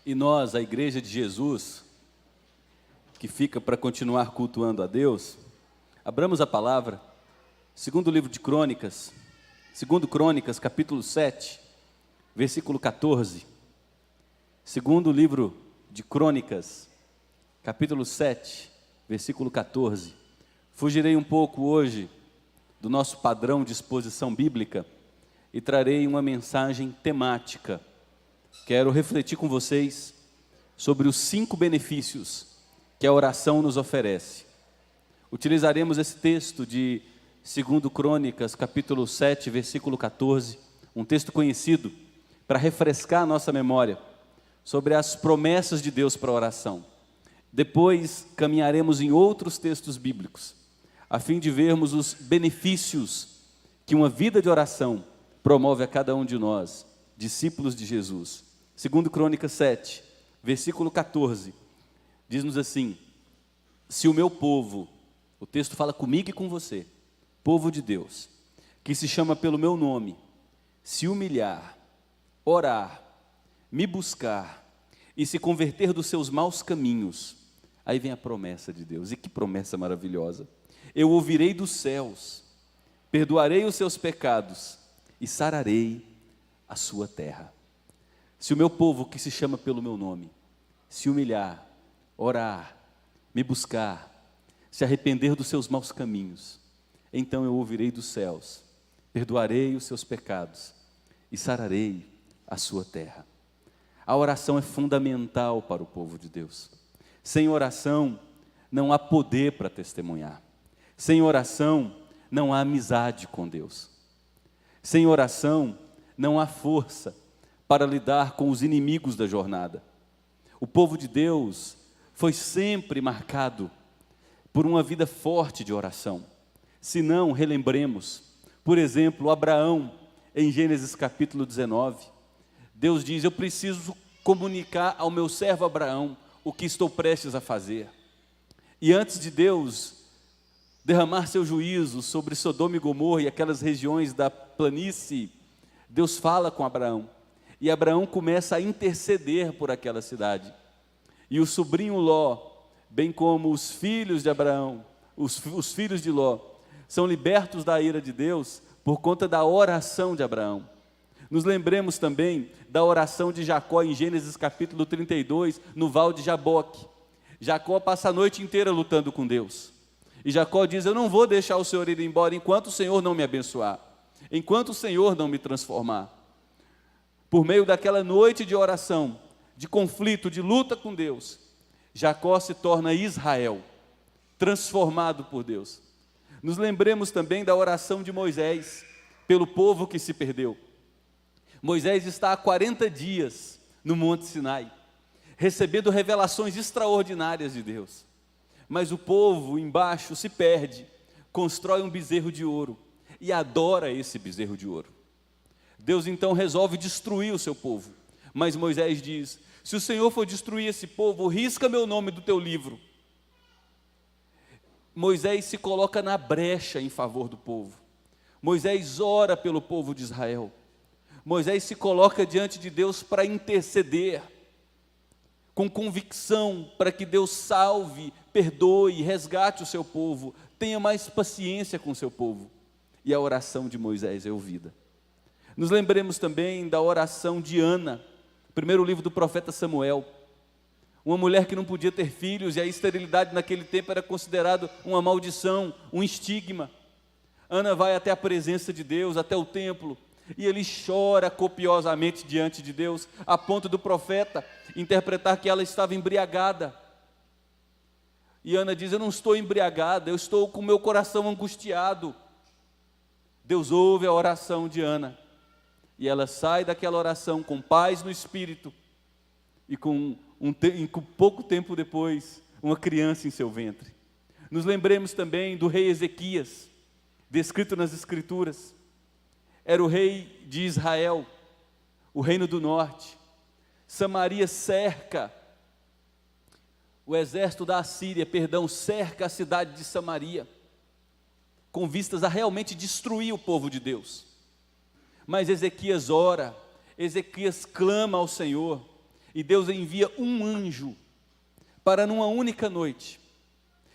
E nós, a Igreja de Jesus, que fica para continuar cultuando a Deus, abramos a palavra, segundo livro de Crônicas, segundo Crônicas, capítulo 7, versículo 14. Segundo livro de Crônicas, capítulo 7, versículo 14. Fugirei um pouco hoje do nosso padrão de exposição bíblica e trarei uma mensagem temática. Quero refletir com vocês sobre os 5 benefícios que a oração nos oferece. Utilizaremos esse texto de 2 Crônicas, capítulo 7, versículo 14, um texto conhecido, para refrescar a nossa memória sobre as promessas de Deus para a oração. Depois caminharemos em outros textos bíblicos, a fim de vermos os benefícios que uma vida de oração promove a cada um de nós, discípulos de Jesus. 2 Crônicas 7, versículo 14, diz-nos assim: se o meu povo, o texto fala comigo e com você, povo de Deus, que se chama pelo meu nome, se humilhar, orar, me buscar e se converter dos seus maus caminhos, aí vem a promessa de Deus, e que promessa maravilhosa: eu ouvirei dos céus, perdoarei os seus pecados e sararei a sua terra. Se o meu povo que se chama pelo meu nome, se humilhar, orar, me buscar, se arrepender dos seus maus caminhos, então eu ouvirei dos céus, perdoarei os seus pecados e sararei a sua terra. A oração é fundamental para o povo de Deus. Sem oração não há poder para testemunhar. Sem oração não há amizade com Deus. Sem oração não há força para lidar com os inimigos da jornada. O povo de Deus foi sempre marcado por uma vida forte de oração. Se não, relembremos, por exemplo, Abraão, em Gênesis capítulo 19, Deus diz: eu preciso comunicar ao meu servo Abraão o que estou prestes a fazer. E antes de Deus derramar seu juízo sobre Sodoma e Gomorra e aquelas regiões da planície, Deus fala com Abraão, e Abraão começa a interceder por aquela cidade. E o sobrinho Ló, bem como os filhos de Abraão, os filhos de Ló, são libertos da ira de Deus por conta da oração de Abraão. Nos lembremos também da oração de Jacó em Gênesis capítulo 32, no val de Jaboque. Jacó passa a noite inteira lutando com Deus. E Jacó diz: eu não vou deixar o Senhor ir embora enquanto o Senhor não me abençoar, enquanto o Senhor não me transformar. Por meio daquela noite de oração, de conflito, de luta com Deus, Jacó se torna Israel, transformado por Deus. Nos lembremos também da oração de Moisés, pelo povo que se perdeu. Moisés está há 40 dias no Monte Sinai, recebendo revelações extraordinárias de Deus. Mas o povo embaixo se perde, constrói um bezerro de ouro e adora esse bezerro de ouro. Deus então resolve destruir o seu povo, mas Moisés diz: se o Senhor for destruir esse povo, risca meu nome do teu livro. Moisés se coloca na brecha em favor do povo. Moisés ora pelo povo de Israel. Moisés se coloca diante de Deus para interceder, com convicção, para que Deus salve, perdoe, resgate o seu povo, tenha mais paciência com o seu povo. E a oração de Moisés é ouvida. Nos lembremos também da oração de Ana, primeiro livro do profeta Samuel, uma mulher que não podia ter filhos, e a esterilidade naquele tempo era considerado uma maldição, um estigma. Ana vai até a presença de Deus, até o templo, e ele chora copiosamente diante de Deus, a ponto do profeta interpretar que ela estava embriagada. E Ana diz: eu não estou embriagada, eu estou com o meu coração angustiado. Deus ouve a oração de Ana, e ela sai daquela oração com paz no espírito, e com pouco tempo depois, uma criança em seu ventre. Nos lembremos também do rei Ezequias, descrito nas Escrituras. Era o rei de Israel, o reino do norte. Samaria cerca, o exército da Assíria, cerca a cidade de Samaria, com vistas a realmente destruir o povo de Deus. Mas Ezequias ora, Ezequias clama ao Senhor, E Deus envia um anjo para, numa única noite,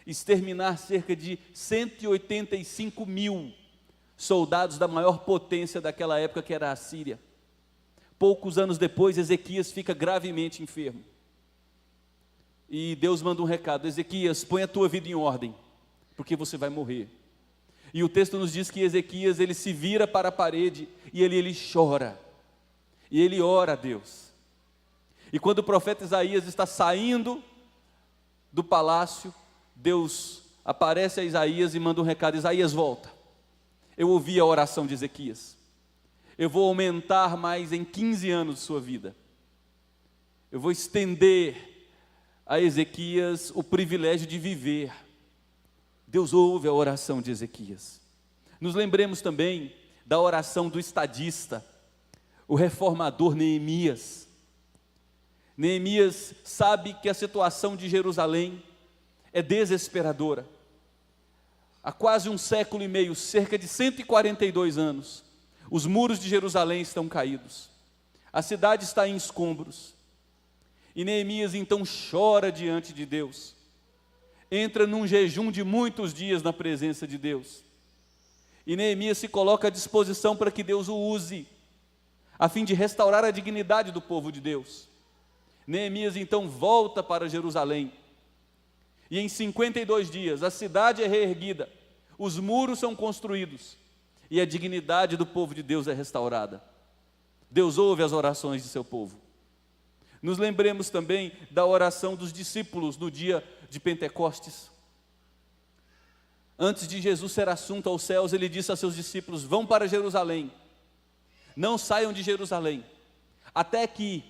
exterminar cerca de 185 mil soldados da maior potência daquela época, que era a Síria. Poucos anos depois, Ezequias fica gravemente enfermo. E Deus manda um recado: Ezequias, põe a tua vida em ordem, porque você vai morrer. E o texto nos diz que Ezequias, ele se vira para a parede e ele chora. E ele ora a Deus. E quando o profeta Isaías está saindo do palácio, Deus aparece a Isaías e manda um recado: Isaías, volta. Eu ouvi a oração de Ezequias. Eu vou aumentar mais em 15 anos de sua vida. Eu vou estender a Ezequias o privilégio de viver. Deus ouve a oração de Ezequias. Nos lembremos também da oração do estadista, o reformador Neemias. Neemias sabe que a situação de Jerusalém é desesperadora. Há quase um século e meio, cerca de 142 anos, os muros de Jerusalém estão caídos. A cidade está em escombros. E Neemias então chora diante de Deus. Entra num jejum de muitos dias na presença de Deus. E Neemias se coloca à disposição para que Deus o use, a fim de restaurar a dignidade do povo de Deus. Neemias então volta para Jerusalém. E em 52 dias a cidade é reerguida, os muros são construídos e a dignidade do povo de Deus é restaurada. Deus ouve as orações de seu povo. Nos lembremos também da oração dos discípulos no dia de Pentecostes. Antes de Jesus ser assunto aos céus, ele disse a seus discípulos: vão para Jerusalém, não saiam de Jerusalém, até que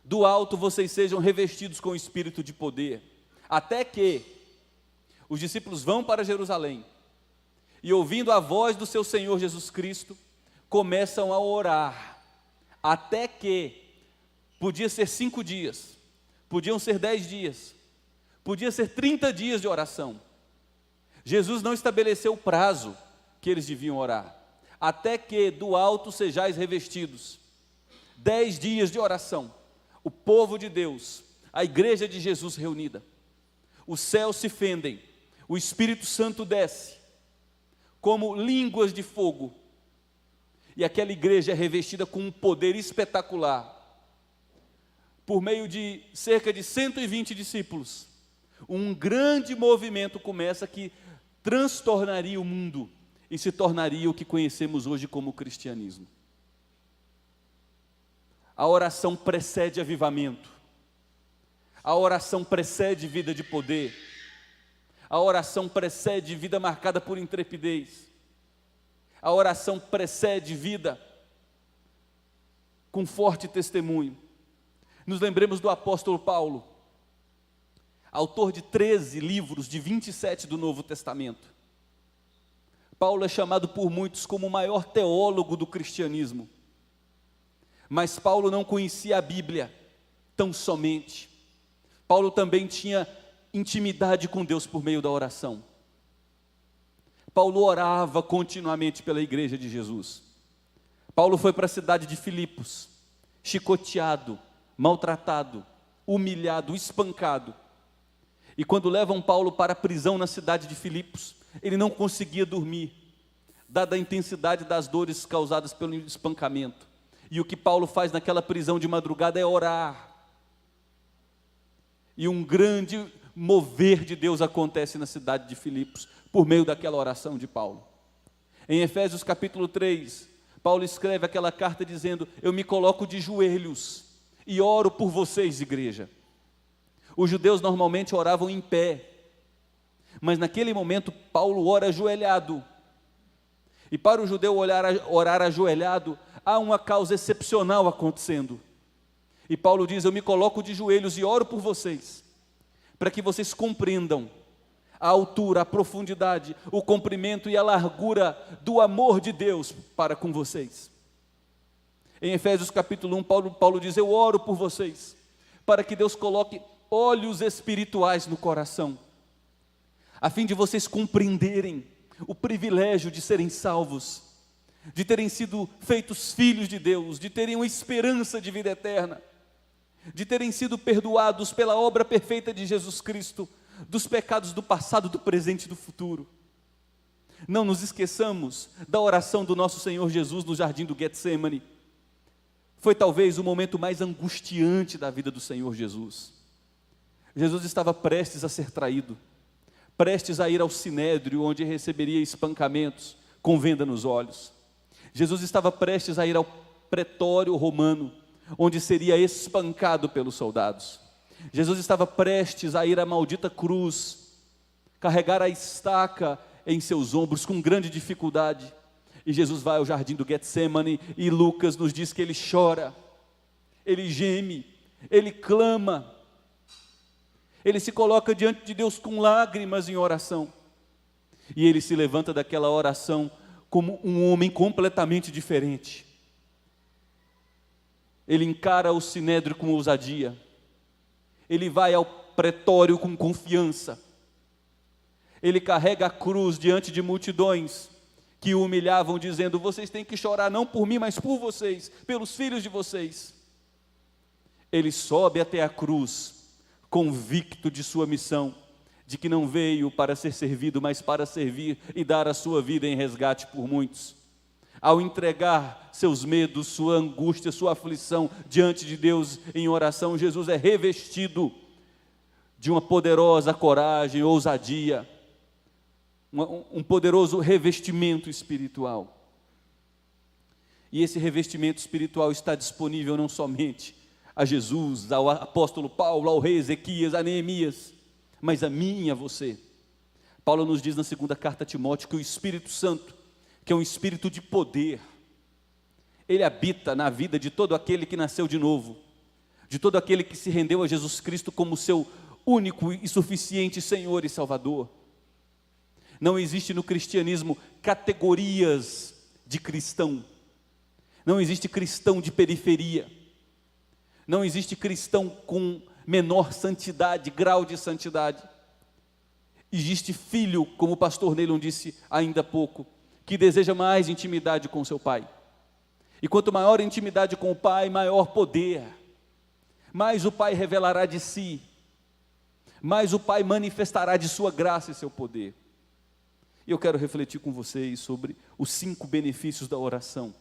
do alto vocês sejam revestidos com o espírito de poder. Até que os discípulos vão para Jerusalém e, ouvindo a voz do seu Senhor Jesus Cristo, começam a orar. Até que, podia ser 5 dias, podiam ser 10 dias, podia ser 30 dias de oração. Jesus não estabeleceu o prazo que eles deviam orar. Até que do alto sejais revestidos. 10 dias de oração. O povo de Deus, a igreja de Jesus reunida. Os céus se fendem, o Espírito Santo desce, como línguas de fogo. E aquela igreja é revestida com um poder espetacular. Por meio de cerca de 120 discípulos, um grande movimento começa que transtornaria o mundo e se tornaria o que conhecemos hoje como cristianismo. A oração precede avivamento. A oração precede vida de poder. A oração precede vida marcada por intrepidez. A oração precede vida com forte testemunho. Nos lembremos do apóstolo Paulo, autor de 13 livros de 27 do Novo Testamento. Paulo é chamado por muitos como o maior teólogo do cristianismo. Mas Paulo não conhecia a Bíblia tão somente. Paulo também tinha intimidade com Deus por meio da oração. Paulo orava continuamente pela igreja de Jesus. Paulo foi para a cidade de Filipos, chicoteado, maltratado, humilhado, espancado. E quando levam Paulo para a prisão na cidade de Filipos, ele não conseguia dormir, dada a intensidade das dores causadas pelo espancamento. E o que Paulo faz naquela prisão de madrugada é orar. E um grande mover de Deus acontece na cidade de Filipos, por meio daquela oração de Paulo. Em Efésios capítulo 3, Paulo escreve aquela carta dizendo: eu me coloco de joelhos e oro por vocês, igreja. Os judeus normalmente oravam em pé, mas naquele momento Paulo ora ajoelhado. E para o judeu orar ajoelhado, há uma causa excepcional acontecendo. E Paulo diz: eu me coloco de joelhos e oro por vocês, para que vocês compreendam a altura, a profundidade, o comprimento e a largura do amor de Deus para com vocês. Em Efésios capítulo 1, Paulo diz: eu oro por vocês, para que Deus coloque olhos espirituais no coração, a fim de vocês compreenderem o privilégio de serem salvos, de terem sido feitos filhos de Deus, de terem uma esperança de vida eterna. de terem sido perdoados pela obra perfeita de Jesus Cristo, dos pecados do passado, do presente e do futuro. Não nos esqueçamos da oração do nosso Senhor Jesus no jardim do Getsemane. Foi talvez o momento mais angustiante da vida do Senhor Jesus. Jesus estava prestes a ser traído, prestes a ir ao sinédrio, onde receberia espancamentos com venda nos olhos. Jesus estava prestes a ir ao pretório romano, onde seria espancado pelos soldados. Jesus estava prestes a ir à maldita cruz, carregar a estaca em seus ombros com grande dificuldade. E Jesus vai ao jardim do Getsemane, e Lucas nos diz que ele chora, ele geme, ele clama, ele se coloca diante de Deus com lágrimas em oração, e ele se levanta daquela oração como um homem completamente diferente. Ele encara o sinédrio com ousadia, ele vai ao pretório com confiança, ele carrega a cruz diante de multidões que o humilhavam, dizendo: vocês têm que chorar não por mim, mas por vocês, pelos filhos de vocês. Ele sobe até a cruz, convicto de sua missão, de que não veio para ser servido, mas para servir e dar a sua vida em resgate por muitos. Ao entregar seus medos, sua angústia, sua aflição diante de Deus em oração, Jesus é revestido de uma poderosa coragem, ousadia, um poderoso revestimento espiritual. E esse revestimento espiritual está disponível não somente a Jesus, ao apóstolo Paulo, ao rei Ezequias, a Neemias, mas a mim e a você. Paulo nos diz na segunda carta a Timóteo que o Espírito Santo, que é um espírito de poder, ele habita na vida de todo aquele que nasceu de novo, de todo aquele que se rendeu a Jesus Cristo como seu único e suficiente Senhor e Salvador. Não existe no cristianismo categorias de cristão, não existe cristão de periferia, não existe cristão com menor santidade, grau de santidade. Existe filho, como o pastor Neilon disse ainda há pouco, que deseja mais intimidade com seu pai. E quanto maior a intimidade com o pai, maior poder, mais o pai revelará de si, mais o pai manifestará de sua graça e seu poder. E eu quero refletir com vocês sobre os 5 benefícios da oração.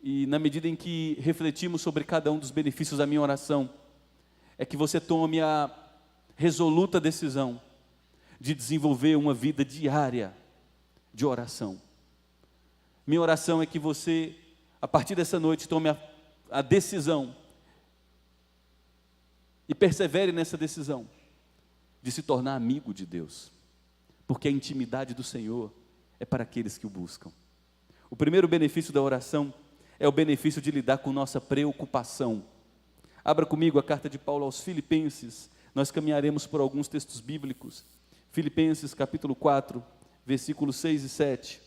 E na medida em que refletimos sobre cada um dos benefícios da minha oração, é que você tome a resoluta decisão de desenvolver uma vida diária de oração. Minha oração é que você, a partir dessa noite, tome a decisão e persevere nessa decisão de se tornar amigo de Deus, porque a intimidade do Senhor é para aqueles que o buscam. O primeiro benefício da oração é o benefício de lidar com nossa preocupação. Abra comigo a carta de Paulo aos Filipenses, nós caminharemos por alguns textos bíblicos. Filipenses capítulo 4, versículos 6 e 7.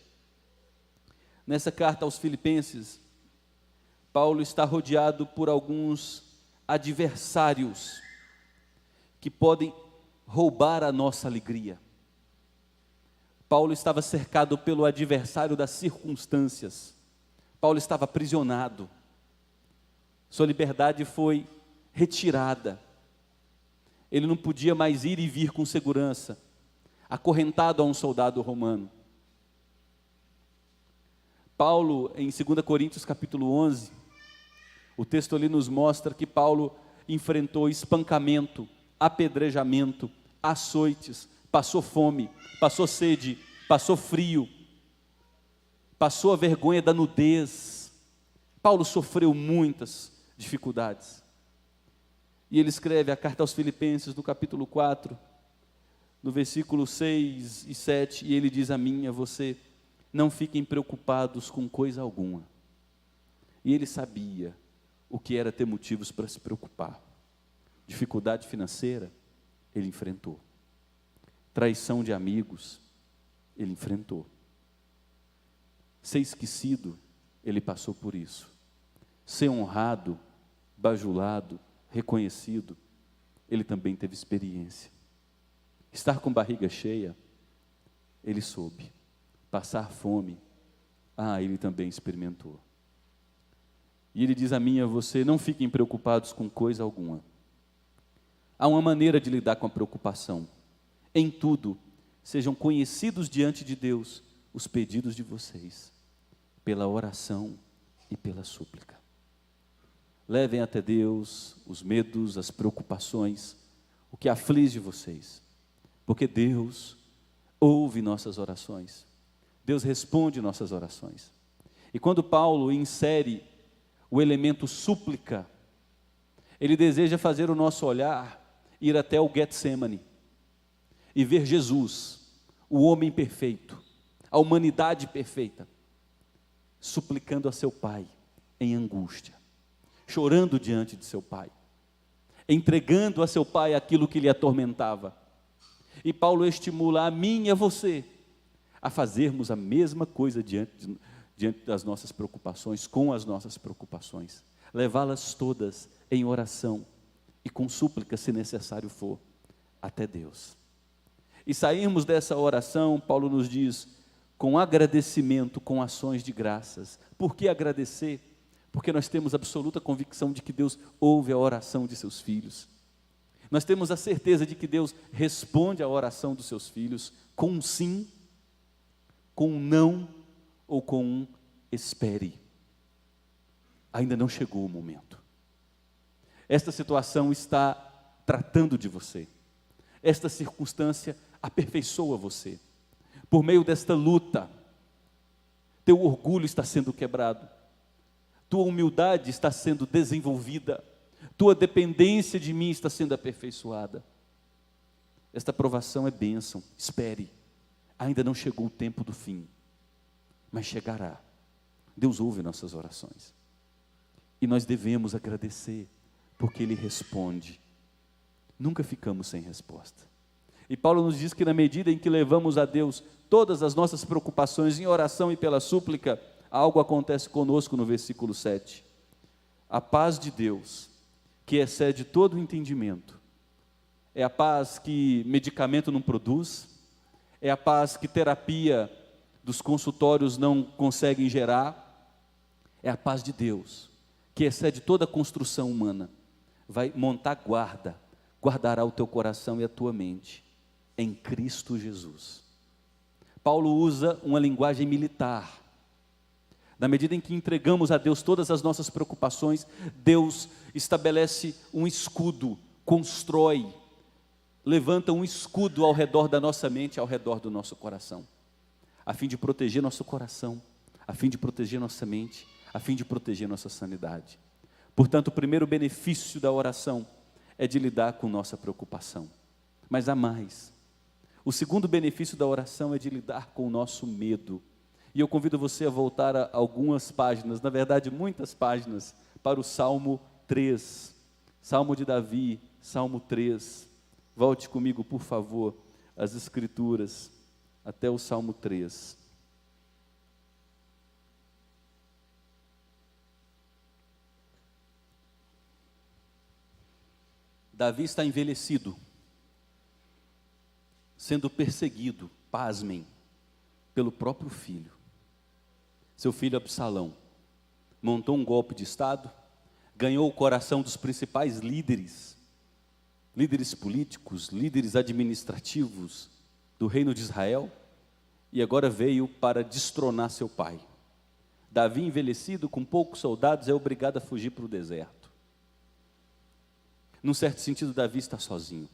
Nessa carta aos Filipenses, Paulo está rodeado por alguns adversários que podem roubar a nossa alegria. Paulo estava cercado pelo adversário das circunstâncias. Paulo estava aprisionado. Sua liberdade foi retirada. Ele não podia mais ir e vir com segurança, acorrentado a um soldado romano. Paulo, em 2 Coríntios capítulo 11, o texto ali nos mostra que Paulo enfrentou espancamento, apedrejamento, açoites, passou fome, passou sede, passou frio, passou a vergonha da nudez. Paulo sofreu muitas dificuldades. E ele escreve a carta aos Filipenses no capítulo 4, no versículo 6 e 7, e ele diz a mim e a você: não fiquem preocupados com coisa alguma. E ele sabia o que era ter motivos para se preocupar. Dificuldade financeira, ele enfrentou. Traição de amigos, ele enfrentou. Ser esquecido, ele passou por isso. Ser honrado, bajulado, reconhecido, ele também teve experiência. Estar com barriga cheia, ele soube. Passar fome, ele também experimentou. E ele diz a mim e a você: não fiquem preocupados com coisa alguma. Há uma maneira de lidar com a preocupação. Em tudo, sejam conhecidos diante de Deus os pedidos de vocês, pela oração e pela súplica. Levem até Deus os medos, as preocupações, o que aflige vocês, porque Deus ouve nossas orações, Deus responde nossas orações. E quando Paulo insere o elemento súplica, ele deseja fazer o nosso olhar ir até o Getsemane e ver Jesus, o homem perfeito, a humanidade perfeita, suplicando a seu Pai em angústia, chorando diante de seu Pai, entregando a seu Pai aquilo que lhe atormentava. E Paulo estimula a mim e a você a fazermos a mesma coisa diante das nossas preocupações, com as nossas preocupações, levá-las todas em oração e com súplica, se necessário for, até Deus. E sairmos dessa oração, Paulo nos diz, com agradecimento, com ações de graças. Por que agradecer? Porque nós temos absoluta convicção de que Deus ouve a oração de seus filhos. Nós temos a certeza de que Deus responde à oração dos seus filhos com um sim, com um não ou com um espere. Ainda não chegou o momento. Esta situação está tratando de você. Esta circunstância aperfeiçoa você. Por meio desta luta, teu orgulho está sendo quebrado, tua humildade está sendo desenvolvida, tua dependência de mim está sendo aperfeiçoada. Esta provação é bênção, espere, ainda não chegou o tempo do fim, mas chegará. Deus ouve nossas orações, e nós devemos agradecer, porque Ele responde, nunca ficamos sem resposta. E Paulo nos diz que na medida em que levamos a Deus todas as nossas preocupações em oração e pela súplica, algo acontece conosco no versículo 7. A paz de Deus, que excede todo o entendimento, é a paz que medicamento não produz, é a paz que terapia dos consultórios não conseguem gerar, é a paz de Deus, que excede toda a construção humana, vai montar guarda, guardará o teu coração e a tua mente, em Cristo Jesus. Paulo usa uma linguagem militar. Na medida em que entregamos a Deus todas as nossas preocupações, Deus estabelece um escudo, constrói, levanta um escudo ao redor da nossa mente, ao redor do nosso coração, a fim de proteger nosso coração, a fim de proteger nossa mente, a fim de proteger nossa sanidade. Portanto, o primeiro benefício da oração é de lidar com nossa preocupação. Mas há mais. O segundo benefício da oração é de lidar com o nosso medo. E eu convido você a voltar a algumas páginas, na verdade muitas páginas, para o Salmo 3, Salmo de Davi, Salmo 3. Volte comigo, por favor, às Escrituras, até o Salmo 3. Davi está envelhecido, sendo perseguido, pasmem, pelo próprio filho. Seu filho Absalão montou um golpe de Estado, ganhou o coração dos principais líderes políticos, líderes administrativos do reino de Israel, e agora veio para destronar seu pai. Davi, envelhecido, com poucos soldados, é obrigado a fugir para o deserto. Num certo sentido, Davi está sozinho.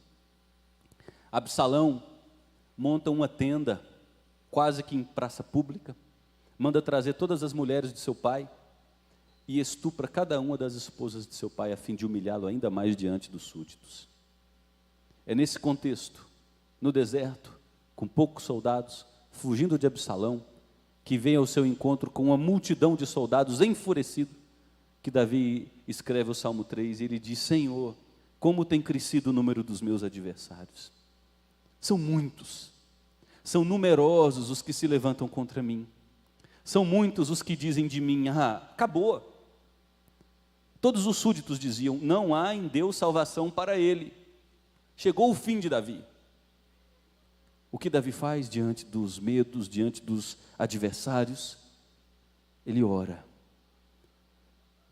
Absalão monta uma tenda, quase que em praça pública, manda trazer todas as mulheres de seu pai e estupra cada uma das esposas de seu pai, a fim de humilhá-lo ainda mais diante dos súditos. É nesse contexto, no deserto, com poucos soldados, fugindo de Absalão, que vem ao seu encontro com uma multidão de soldados enfurecido, que Davi escreve o Salmo 3, e ele diz: Senhor, como tem crescido o número dos meus adversários. São muitos, são numerosos os que se levantam contra mim. São muitos os que dizem de mim: acabou. Todos os súditos diziam: não há em Deus salvação para ele. Chegou o fim de Davi. O que Davi faz diante dos medos, diante dos adversários? Ele ora.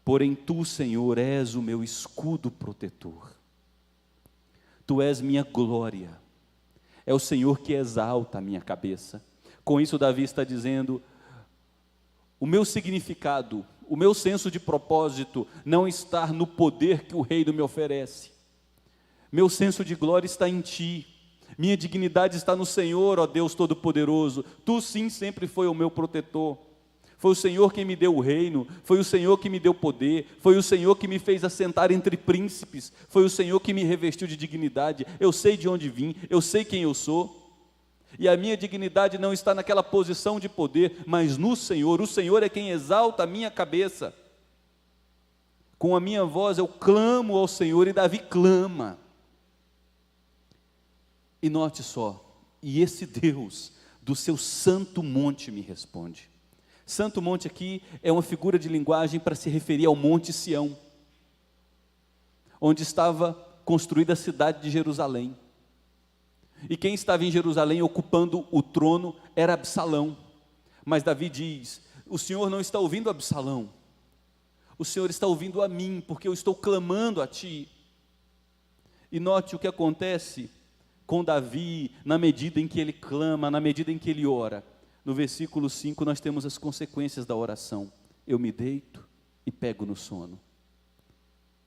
Porém tu, Senhor, és o meu escudo protetor. Tu és minha glória. É o Senhor que exalta a minha cabeça. Com isso Davi está dizendo: o meu significado, o meu senso de propósito não está no poder que o reino me oferece. Meu senso de glória está em Ti. Minha dignidade está no Senhor, ó Deus Todo-Poderoso. Tu sim sempre foi o meu protetor. Foi o Senhor quem me deu o reino, foi o Senhor que me deu poder, foi o Senhor que me fez assentar entre príncipes, foi o Senhor que me revestiu de dignidade. Eu sei de onde vim, eu sei quem eu sou, e a minha dignidade não está naquela posição de poder, mas no Senhor. O Senhor é quem exalta a minha cabeça. Com a minha voz eu clamo ao Senhor, e Davi clama. E note só, e esse Deus do seu santo monte me responde. Santo monte aqui é uma figura de linguagem para se referir ao monte Sião, onde estava construída a cidade de Jerusalém. E quem estava em Jerusalém ocupando o trono era Absalão. Mas Davi diz: o Senhor não está ouvindo Absalão, o Senhor está ouvindo a mim, porque eu estou clamando a Ti. E note o que acontece com Davi, na medida em que ele clama, na medida em que ele ora. No versículo 5 nós temos as consequências da oração. Eu me deito e pego no sono.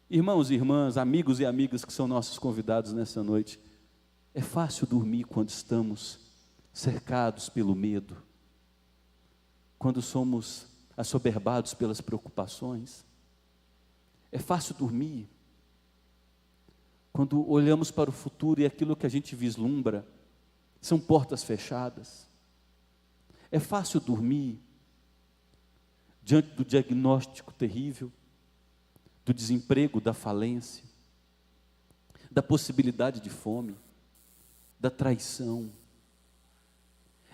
Irmãos e irmãs, amigos e amigas que são nossos convidados nessa noite, é fácil dormir quando estamos cercados pelo medo, quando somos assoberbados pelas preocupações. É fácil dormir quando olhamos para o futuro e aquilo que a gente vislumbra são portas fechadas. É fácil dormir diante do diagnóstico terrível, do desemprego, da falência, da possibilidade de fome, da traição.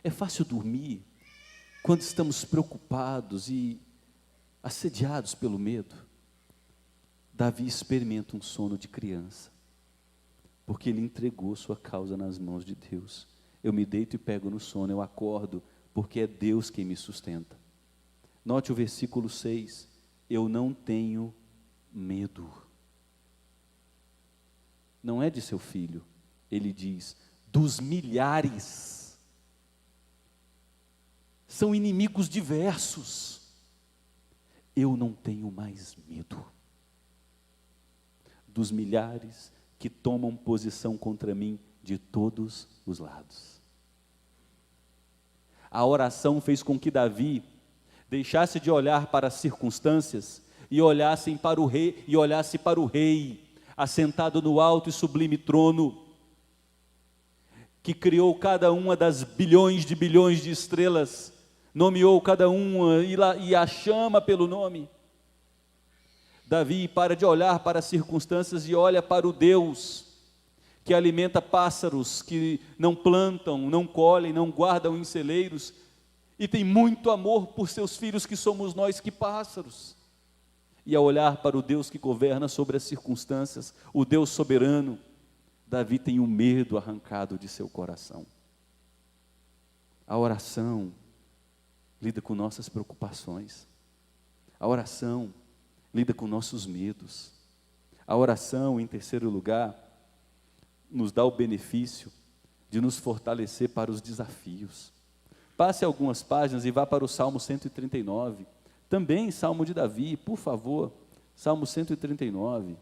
É fácil dormir quando estamos preocupados e assediados pelo medo. Davi experimenta um sono de criança, porque ele entregou sua causa nas mãos de Deus. Eu me deito e pego no sono, eu acordo, porque é Deus quem me sustenta. Note o versículo 6, eu não tenho medo. Não é de seu filho, ele diz, dos milhares. São inimigos diversos. Eu não tenho mais medo. Dos milhares que tomam posição contra mim de todos os lados. A oração fez com que Davi deixasse de olhar para as circunstâncias e olhasse para o rei, assentado no alto e sublime trono, que criou cada uma das bilhões de estrelas, nomeou cada uma e a chama pelo nome. Davi para de olhar para as circunstâncias e olha para o Deus que alimenta pássaros que não plantam, não colhem, não guardam em celeiros, e tem muito amor por seus filhos, que somos nós, que pássaros. E ao olhar para o Deus que governa sobre as circunstâncias, o Deus soberano, Davi tem o medo arrancado de seu coração. A oração lida com nossas preocupações. A oração lida com nossos medos. A oração, em terceiro lugar, nos dá o benefício de nos fortalecer para os desafios. Passe algumas páginas e vá para o Salmo 139, também Salmo de Davi, por favor, Salmo 139.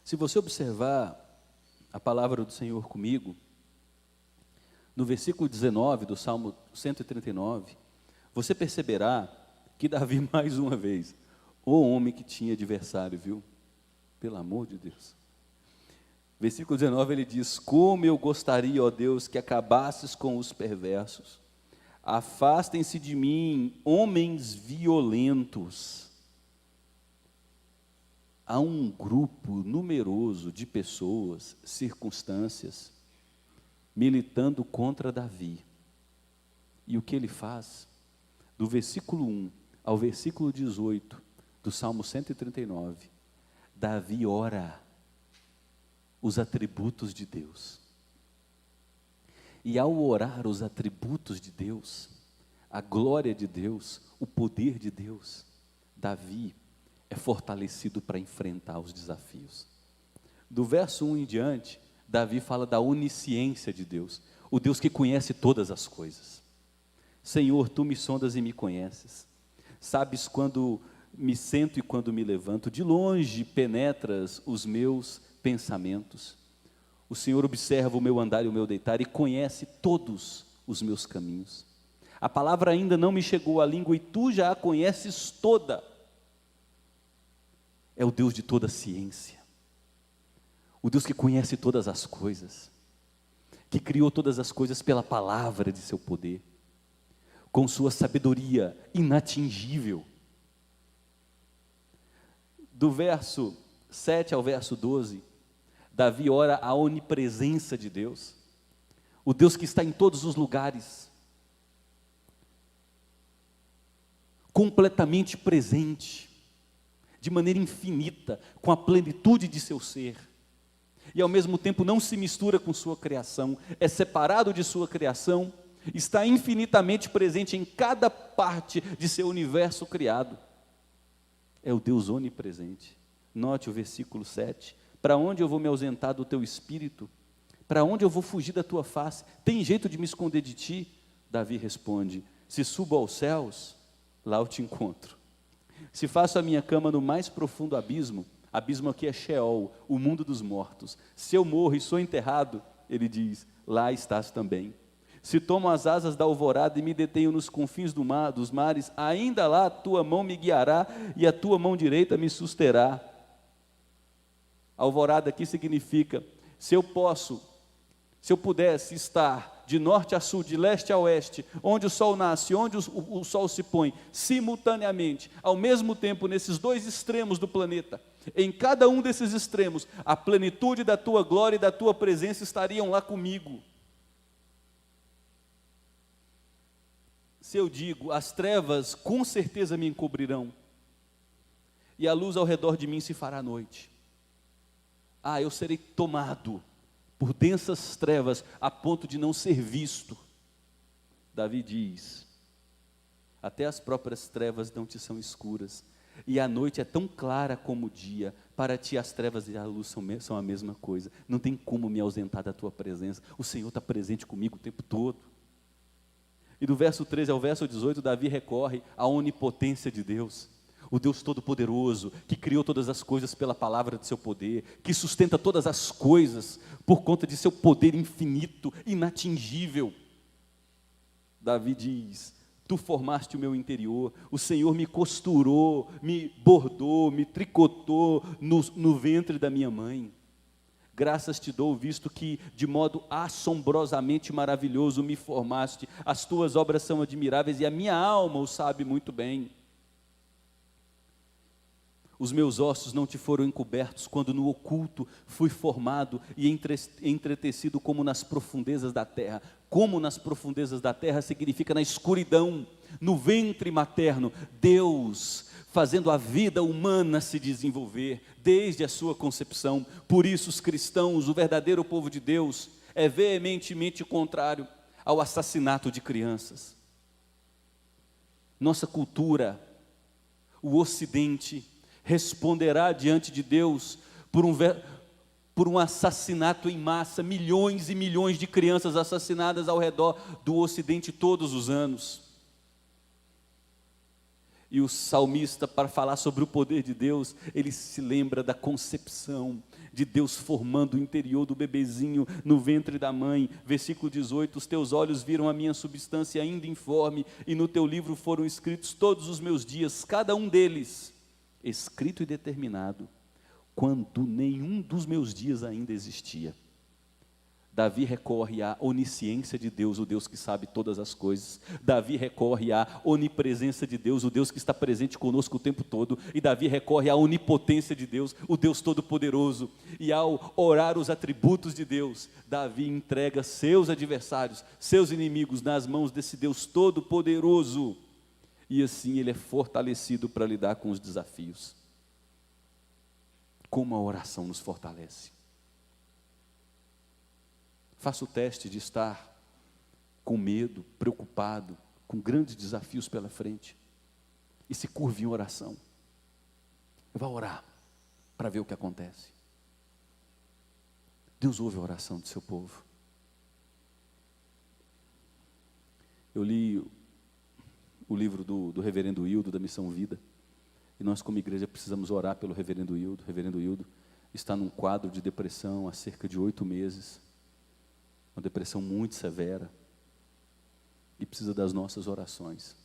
Se você observar a palavra do Senhor comigo, no versículo 19 do Salmo 139, você perceberá que Davi, mais uma vez, o homem que tinha adversário, viu? Pelo amor de Deus. Versículo 19, ele diz, como eu gostaria, ó Deus, que acabasses com os perversos. Afastem-se de mim, homens violentos. Há um grupo numeroso de pessoas, circunstâncias, militando contra Davi. E o que ele faz? Do versículo 1 ao versículo 18 do Salmo 139, Davi ora os atributos de Deus. E ao orar os atributos de Deus, a glória de Deus, o poder de Deus, Davi é fortalecido para enfrentar os desafios. Do verso 1 em diante, Davi fala da onisciência de Deus, o Deus que conhece todas as coisas. Senhor, tu me sondas e me conheces, sabes quando me sento e quando me levanto, de longe penetras os meus pensamentos. O Senhor observa o meu andar e o meu deitar e conhece todos os meus caminhos. A palavra ainda não me chegou à língua e tu já a conheces toda. É o Deus de toda ciência, o Deus que conhece todas as coisas, que criou todas as coisas pela palavra de seu poder, com sua sabedoria inatingível. Do verso 7 ao verso 12, Davi ora a onipresença de Deus, o Deus que está em todos os lugares, completamente presente, de maneira infinita, com a plenitude de seu ser, e ao mesmo tempo não se mistura com sua criação, é separado de sua criação, está infinitamente presente em cada parte de seu universo criado. É o Deus onipresente. Note o versículo 7, para onde eu vou me ausentar do teu espírito? Para onde eu vou fugir da tua face? Tem jeito de me esconder de ti? Davi responde, se subo aos céus, lá eu te encontro. Se faço a minha cama no mais profundo abismo, abismo aqui é Sheol, o mundo dos mortos, se eu morro e sou enterrado, ele diz, lá estás também. Se tomo as asas da alvorada e me detenho nos confins dos mares, ainda lá a tua mão me guiará e a tua mão direita me susterá. Alvorada aqui significa, se eu pudesse estar de norte a sul, de leste a oeste, onde o sol nasce, onde o sol se põe, simultaneamente, ao mesmo tempo, nesses dois extremos do planeta, em cada um desses extremos, a plenitude da tua glória e da tua presença estariam lá comigo. Se eu digo, as trevas com certeza me encobrirão, e a luz ao redor de mim se fará noite, eu serei tomado por densas trevas, a ponto de não ser visto. Davi diz, até as próprias trevas não te são escuras, e a noite é tão clara como o dia, para ti as trevas e a luz são a mesma coisa, não tem como me ausentar da tua presença, o Senhor está presente comigo o tempo todo. E do verso 13 ao verso 18, Davi recorre à onipotência de Deus, o Deus Todo-Poderoso, que criou todas as coisas pela palavra de seu poder, que sustenta todas as coisas por conta de seu poder infinito, inatingível. Davi diz, tu formaste o meu interior, o Senhor me costurou, me bordou, me tricotou no ventre da minha mãe. Graças te dou, visto que de modo assombrosamente maravilhoso me formaste, as tuas obras são admiráveis e a minha alma o sabe muito bem. Os meus ossos não te foram encobertos, quando no oculto fui formado e entretecido como nas profundezas da terra. Como nas profundezas da terra significa na escuridão, no ventre materno, Deus fazendo a vida humana se desenvolver, desde a sua concepção. Por isso os cristãos, o verdadeiro povo de Deus, é veementemente contrário ao assassinato de crianças. Nossa cultura, o Ocidente, responderá diante de Deus por um assassinato em massa, milhões e milhões de crianças assassinadas ao redor do Ocidente todos os anos. E o salmista, para falar sobre o poder de Deus, ele se lembra da concepção de Deus formando o interior do bebezinho no ventre da mãe. Versículo 18, os teus olhos viram a minha substância ainda informe, e no teu livro foram escritos todos os meus dias, cada um deles escrito e determinado, quando nenhum dos meus dias ainda existia. Davi recorre à onisciência de Deus, o Deus que sabe todas as coisas. Davi recorre à onipresença de Deus, o Deus que está presente conosco o tempo todo. E Davi recorre à onipotência de Deus, o Deus todo-poderoso. E ao orar os atributos de Deus, Davi entrega seus adversários, seus inimigos nas mãos desse Deus todo-poderoso. E assim ele é fortalecido para lidar com os desafios. Como a oração nos fortalece. Faça o teste de estar com medo, preocupado, com grandes desafios pela frente, e se curve em oração. Vá orar para ver o que acontece. Deus ouve a oração do seu povo. Eu li o livro do reverendo Hildo, da Missão Vida, e nós como igreja precisamos orar pelo reverendo Hildo. O reverendo Hildo está num quadro de depressão há cerca de 8 meses, uma depressão muito severa, e precisa das nossas orações.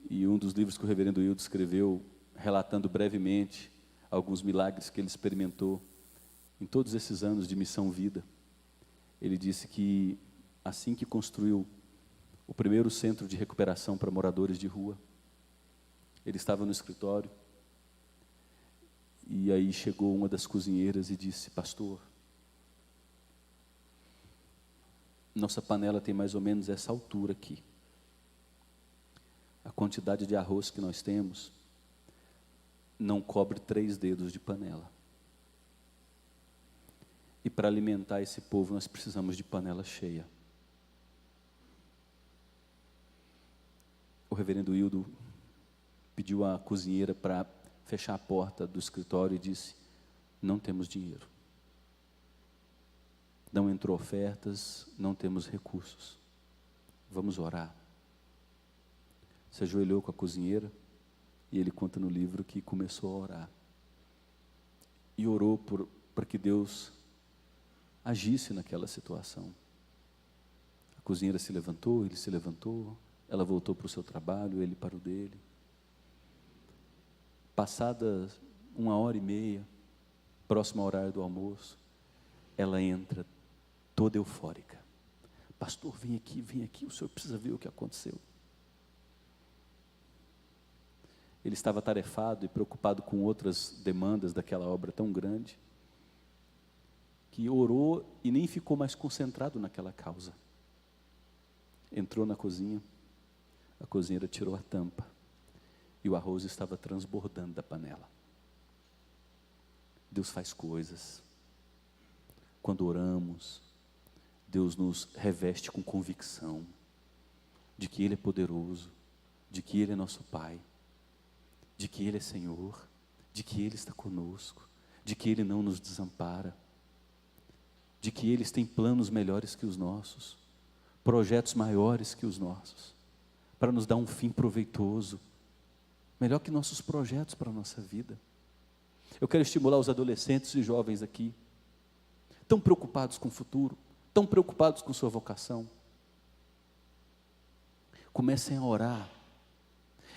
E um dos livros que o reverendo Hildo escreveu, relatando brevemente alguns milagres que ele experimentou em todos esses anos de Missão Vida, ele disse que assim que construiu o primeiro centro de recuperação para moradores de rua, ele estava no escritório, e aí chegou uma das cozinheiras e disse: pastor, nossa panela tem mais ou menos essa altura aqui. A quantidade de arroz que nós temos não cobre 3 dedos de panela. E para alimentar esse povo nós precisamos de panela cheia. O reverendo Hildo pediu à cozinheira para fechar a porta do escritório e disse: não temos dinheiro. Não entrou ofertas, não temos recursos. Vamos orar. Se ajoelhou com a cozinheira, e ele conta no livro que começou a orar. E orou para que Deus agisse naquela situação. A cozinheira se levantou, ele se levantou, ela voltou para o seu trabalho, ele para o dele. Passada 1h30, próximo ao horário do almoço, ela entra toda eufórica. Pastor, vem aqui, o senhor precisa ver o que aconteceu. Ele estava atarefado e preocupado com outras demandas daquela obra tão grande, que orou e nem ficou mais concentrado naquela causa. Entrou na cozinha, a cozinheira tirou a tampa, e o arroz estava transbordando da panela. Deus faz coisas. Quando oramos, Deus nos reveste com convicção de que Ele é poderoso, de que Ele é nosso Pai, de que Ele é Senhor, de que Ele está conosco, de que Ele não nos desampara, de que Ele tem planos melhores que os nossos, projetos maiores que os nossos, para nos dar um fim proveitoso, melhor que nossos projetos para a nossa vida. Eu quero estimular os adolescentes e jovens aqui, tão preocupados com o futuro, tão preocupados com sua vocação. Comecem a orar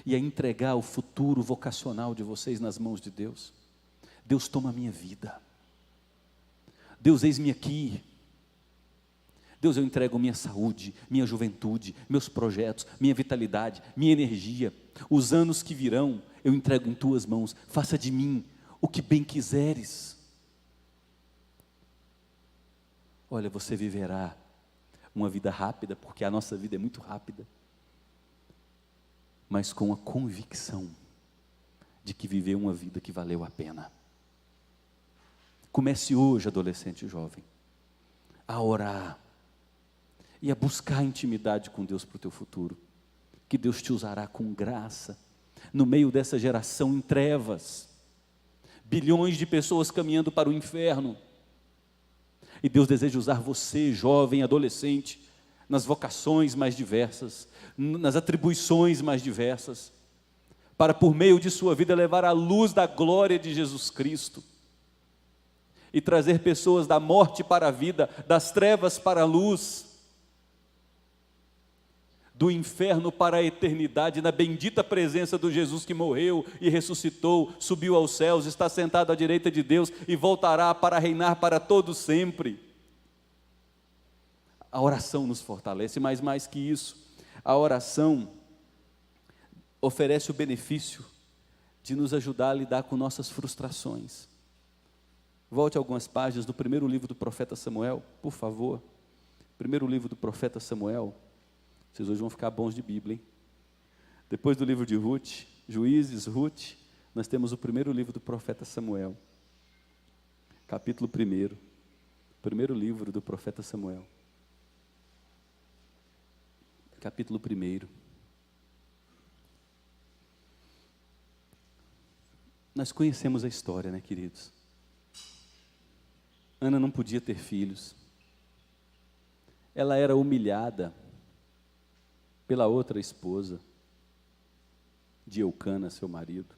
e a entregar o futuro vocacional de vocês nas mãos de Deus. Deus, toma a minha vida. Deus, eis-me aqui. Deus, eu entrego minha saúde, minha juventude, meus projetos, minha vitalidade, minha energia, os anos que virão, eu entrego em tuas mãos. Faça de mim o que bem quiseres. Olha, você viverá uma vida rápida, porque a nossa vida é muito rápida, mas com a convicção de que viveu uma vida que valeu a pena. Comece hoje, adolescente e jovem, a orar e a buscar intimidade com Deus para o teu futuro, que Deus te usará com graça, no meio dessa geração em trevas, bilhões de pessoas caminhando para o inferno, e Deus deseja usar você, jovem, adolescente, nas vocações mais diversas, nas atribuições mais diversas, para por meio de sua vida levar a luz da glória de Jesus Cristo, e trazer pessoas da morte para a vida, das trevas para a luz, do inferno para a eternidade, na bendita presença do Jesus que morreu e ressuscitou, subiu aos céus, está sentado à direita de Deus e voltará para reinar para todo sempre. A oração nos fortalece, mas mais que isso, a oração oferece o benefício de nos ajudar a lidar com nossas frustrações. Volte algumas páginas do primeiro livro do profeta Samuel, por favor. Primeiro livro do profeta Samuel. Vocês hoje vão ficar bons de Bíblia, hein? Depois do livro de Ruth, Juízes, Ruth, nós temos o primeiro livro do profeta Samuel, capítulo 1. Primeiro livro do profeta Samuel, capítulo 1. Nós conhecemos a história, né, queridos? Ana não podia ter filhos. Ela era humilhada pela outra esposa de Eucana, seu marido,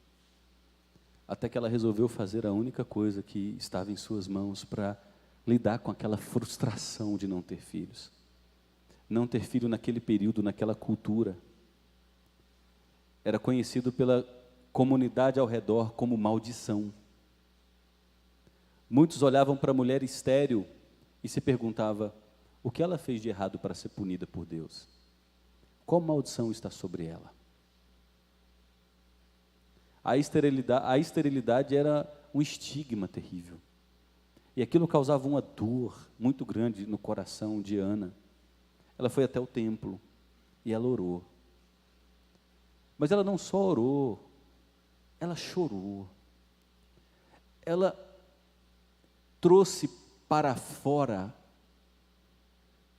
até que ela resolveu fazer a única coisa que estava em suas mãos para lidar com aquela frustração de não ter filhos. Não ter filho naquele período, naquela cultura, era conhecido pela comunidade ao redor como maldição. Muitos olhavam para a mulher estéril e se perguntavam: o que ela fez de errado para ser punida por Deus? Qual maldição está sobre ela? A esterilidade era um estigma terrível. E aquilo causava uma dor muito grande no coração de Ana. Ela foi até o templo e ela orou. Mas ela não só orou, ela chorou. Ela trouxe para fora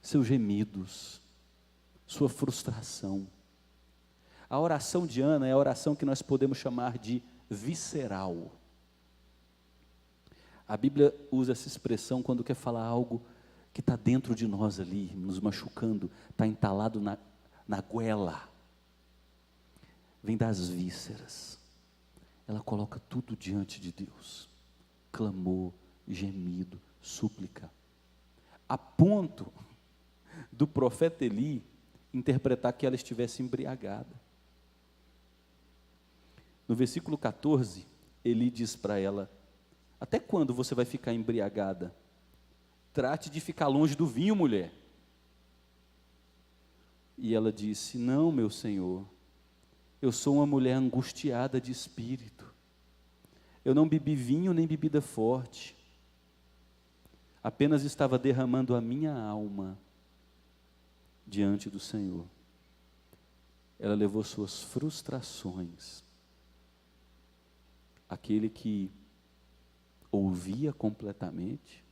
seus gemidos, sua frustração. A oração de Ana é a oração que nós podemos chamar de visceral. A Bíblia usa essa expressão quando quer falar algo que está dentro de nós ali, nos machucando, está entalado na goela. Vem das vísceras. Ela coloca tudo diante de Deus. Clamor, gemido, súplica. A ponto do profeta Eli interpretar que ela estivesse embriagada. No versículo 14, Eli diz para ela: até quando você vai ficar embriagada? Trate de ficar longe do vinho, mulher. E ela disse: não, meu senhor, eu sou uma mulher angustiada de espírito. Eu não bebi vinho nem bebida forte. Apenas estava derramando a minha alma diante do Senhor. Ela levou suas frustrações. Aquele que ouvia completamente,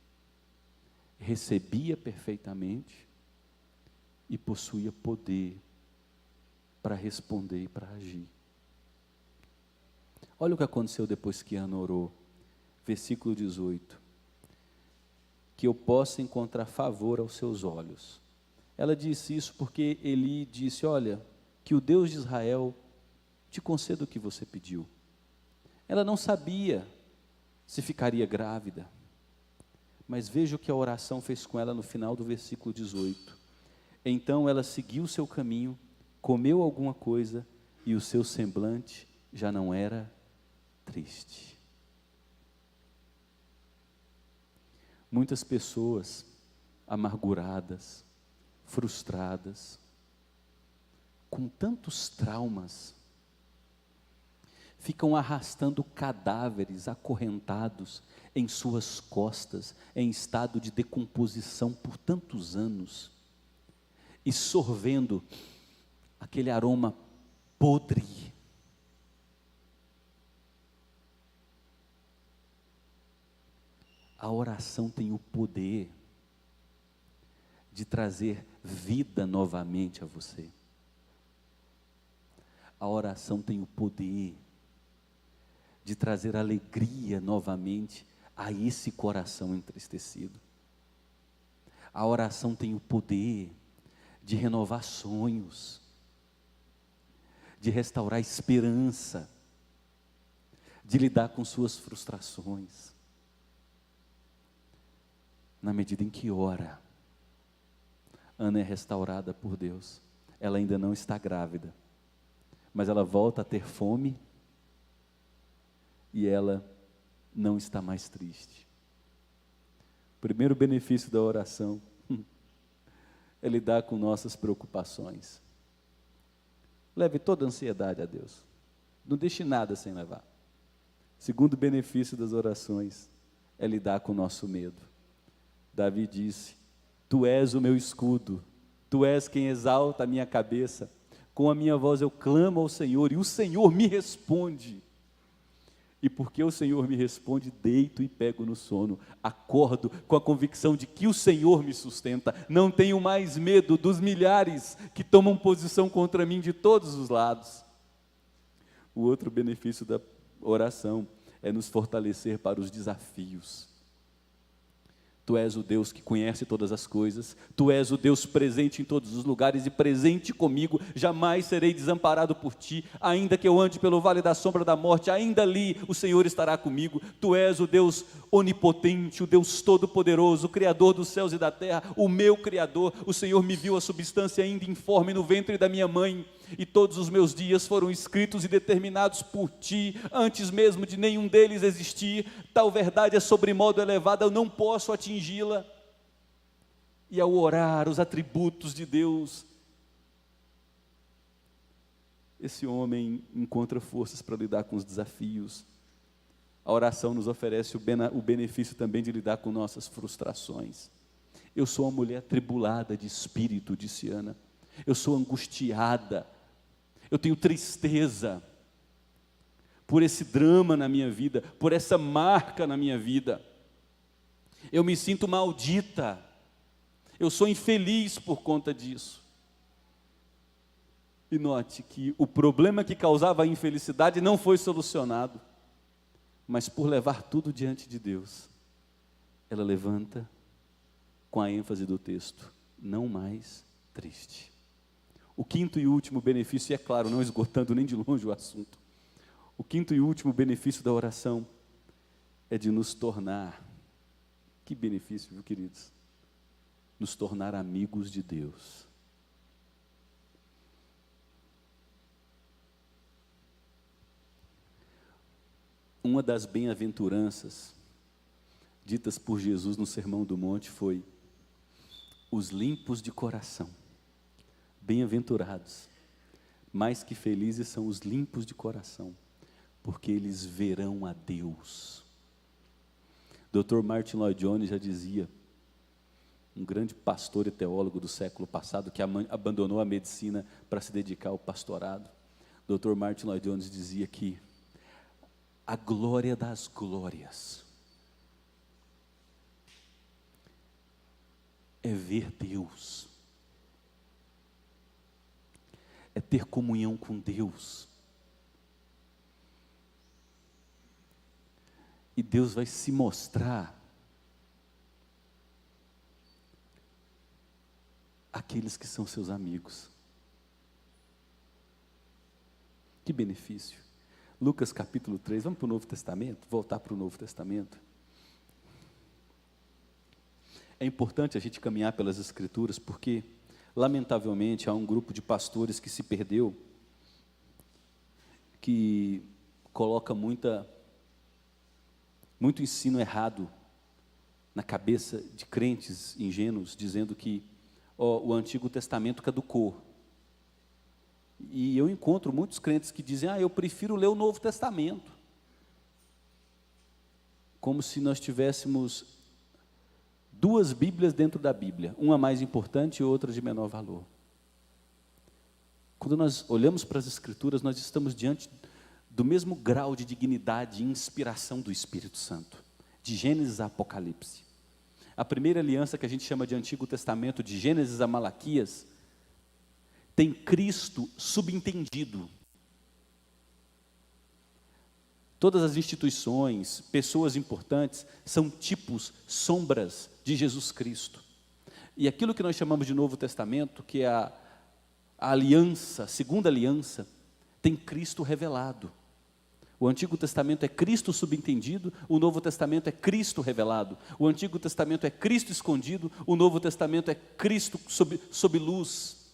recebia perfeitamente e possuía poder para responder e para agir. Olha o que aconteceu depois que Ana orou, versículo 18: que eu possa encontrar favor aos seus olhos. Ela disse isso porque Eli disse: olha, que o Deus de Israel te conceda o que você pediu. Ela não sabia se ficaria grávida, mas veja o que a oração fez com ela no final do versículo 18. Então ela seguiu o seu caminho, comeu alguma coisa e o seu semblante já não era triste. Muitas pessoas amarguradas, frustradas, com tantos traumas, ficam arrastando cadáveres acorrentados em suas costas, em estado de decomposição por tantos anos, e sorvendo aquele aroma podre. A oração tem o poder de trazer vida novamente a você. A oração tem o poder de trazer alegria novamente a esse coração entristecido. A oração tem o poder de renovar sonhos, de restaurar esperança, de lidar com suas frustrações. Na medida em que ora, Ana é restaurada por Deus. Ela ainda não está grávida, mas ela volta a ter fome e ela não está mais triste. O primeiro benefício da oração é lidar com nossas preocupações. Leve toda a ansiedade a Deus. Não deixe nada sem levar. Segundo benefício das orações é lidar com o nosso medo. Davi disse: tu és o meu escudo, tu és quem exalta a minha cabeça. Com a minha voz eu clamo ao Senhor e o Senhor me responde. E porque o Senhor me responde, deito e pego no sono. Acordo com a convicção de que o Senhor me sustenta. Não tenho mais medo dos milhares que tomam posição contra mim de todos os lados. O outro benefício da oração é nos fortalecer para os desafios. Tu és o Deus que conhece todas as coisas, Tu és o Deus presente em todos os lugares e presente comigo, jamais serei desamparado por Ti, ainda que eu ande pelo vale da sombra da morte, ainda ali o Senhor estará comigo. Tu és o Deus onipotente, o Deus todo-poderoso, o Criador dos céus e da terra, o meu Criador. O Senhor me viu a substância ainda informe no ventre da minha mãe, e todos os meus dias foram escritos e determinados por Ti, antes mesmo de nenhum deles existir. Tal verdade é sobremodo elevada, eu não posso atingi-la. E ao orar os atributos de Deus, esse homem encontra forças para lidar com os desafios. A oração nos oferece o benefício também de lidar com nossas frustrações. Eu sou uma mulher atribulada de espírito, disse Ana. Eu sou angustiada, eu tenho tristeza por esse drama na minha vida, por essa marca na minha vida. Eu me sinto maldita, eu sou infeliz por conta disso. E note que o problema que causava a infelicidade não foi solucionado, mas por levar tudo diante de Deus, ela levanta com a ênfase do texto, não mais triste. O quinto e último benefício, e é claro, não esgotando nem de longe o assunto, o quinto e último benefício da oração é de nos tornar, que benefício, viu, queridos? Nos tornar amigos de Deus. Uma das bem-aventuranças ditas por Jesus no Sermão do Monte foi: os limpos de coração. Bem-aventurados, mais que felizes são os limpos de coração, porque eles verão a Deus. Dr. Martin Lloyd Jones já dizia, um grande pastor e teólogo do século passado, que abandonou a medicina para se dedicar ao pastorado. Dr. Martin Lloyd Jones dizia que a glória das glórias é ver Deus, é ter comunhão com Deus. E Deus vai se mostrar àqueles que são seus amigos. Que benefício. Lucas capítulo 3, vamos para o Novo Testamento? Voltar para o Novo Testamento. É importante a gente caminhar pelas Escrituras, porque lamentavelmente há um grupo de pastores que se perdeu, que coloca muito ensino errado na cabeça de crentes ingênuos, dizendo que o Antigo Testamento caducou. E eu encontro muitos crentes que dizem, eu prefiro ler o Novo Testamento, como se nós tivéssemos duas Bíblias dentro da Bíblia, uma mais importante e outra de menor valor. Quando nós olhamos para as Escrituras, nós estamos diante do mesmo grau de dignidade e inspiração do Espírito Santo, de Gênesis a Apocalipse. A primeira aliança que a gente chama de Antigo Testamento, de Gênesis a Malaquias, tem Cristo subentendido. Todas as instituições, pessoas importantes, são tipos, sombras de Jesus Cristo. E aquilo que nós chamamos de Novo Testamento, que é a aliança, a segunda aliança, tem Cristo revelado. O Antigo Testamento é Cristo subentendido, o Novo Testamento é Cristo revelado. O Antigo Testamento é Cristo escondido, o Novo Testamento é Cristo sob luz.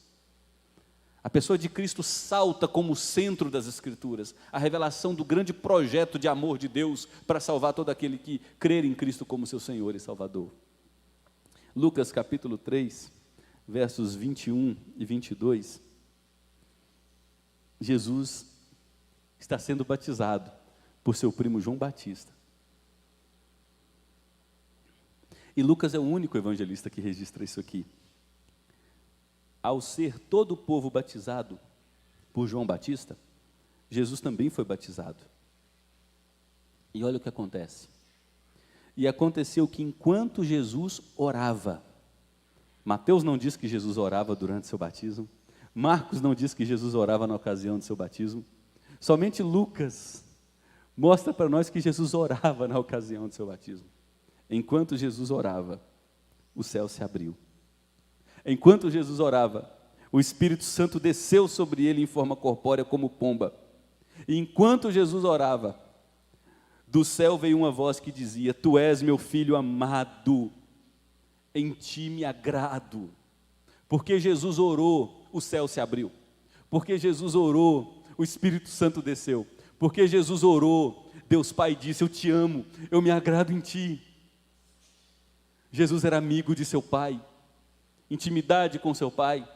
A pessoa de Cristo salta como centro das Escrituras, a revelação do grande projeto de amor de Deus para salvar todo aquele que crer em Cristo como seu Senhor e Salvador. Lucas capítulo 3, versos 21 e 22, Jesus está sendo batizado por seu primo João Batista. E Lucas é o único evangelista que registra isso aqui. Ao ser todo o povo batizado por João Batista, Jesus também foi batizado. E olha o que acontece. E aconteceu que enquanto Jesus orava, Mateus não diz que Jesus orava durante seu batismo, Marcos não diz que Jesus orava na ocasião de seu batismo, somente Lucas mostra para nós que Jesus orava na ocasião de seu batismo. Enquanto Jesus orava, o céu se abriu. Enquanto Jesus orava, o Espírito Santo desceu sobre ele em forma corpórea como pomba. E enquanto Jesus orava, do céu veio uma voz que dizia: Tu és meu filho amado, em ti me agrado. Porque Jesus orou, o céu se abriu. Porque Jesus orou, o Espírito Santo desceu. Porque Jesus orou, Deus Pai disse: Eu te amo, eu me agrado em ti. Jesus era amigo de seu Pai, intimidade com seu Pai.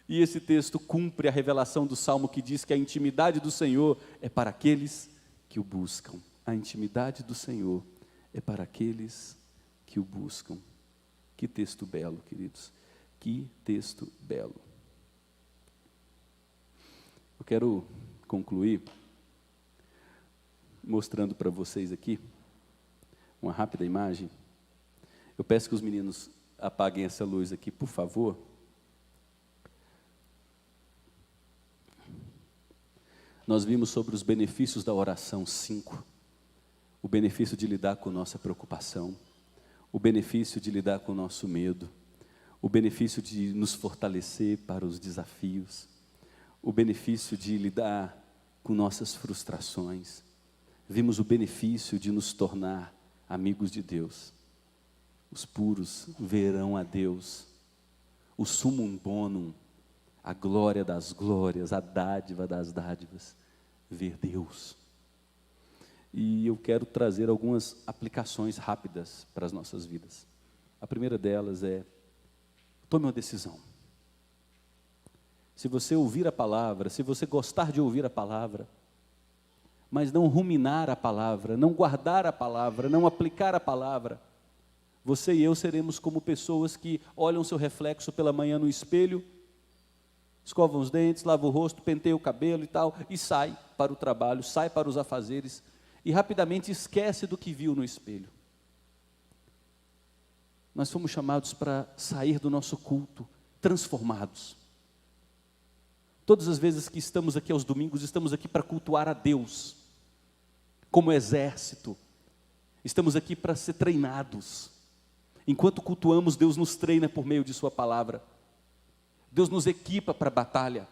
E esse texto cumpre a revelação do Salmo que diz que a intimidade do Senhor é para aqueles que o buscam. A intimidade do Senhor é para aqueles que o buscam. Que texto belo, queridos. Que texto belo. Eu quero concluir mostrando para vocês aqui uma rápida imagem. Eu peço que os meninos apaguem essa luz aqui, por favor. Nós vimos sobre os benefícios da oração 5. O benefício de lidar com nossa preocupação, o benefício de lidar com o nosso medo, o benefício de nos fortalecer para os desafios, o benefício de lidar com nossas frustrações. Vimos o benefício de nos tornar amigos de Deus. Os puros verão a Deus, o summum bonum, a glória das glórias, a dádiva das dádivas, ver Deus. E eu quero trazer algumas aplicações rápidas para as nossas vidas. A primeira delas é: tome uma decisão. Se você ouvir a palavra, se você gostar de ouvir a palavra, mas não ruminar a palavra, não guardar a palavra, não aplicar a palavra, você e eu seremos como pessoas que olham seu reflexo pela manhã no espelho, escovam os dentes, lavam o rosto, penteiam o cabelo e tal, e sai para o trabalho, sai para os afazeres, e rapidamente esquece do que viu no espelho. Nós fomos chamados para sair do nosso culto transformados. Todas as vezes que estamos aqui aos domingos, estamos aqui para cultuar a Deus, como exército. Estamos aqui para ser treinados. Enquanto cultuamos, Deus nos treina por meio de sua palavra. Deus nos equipa para a batalha.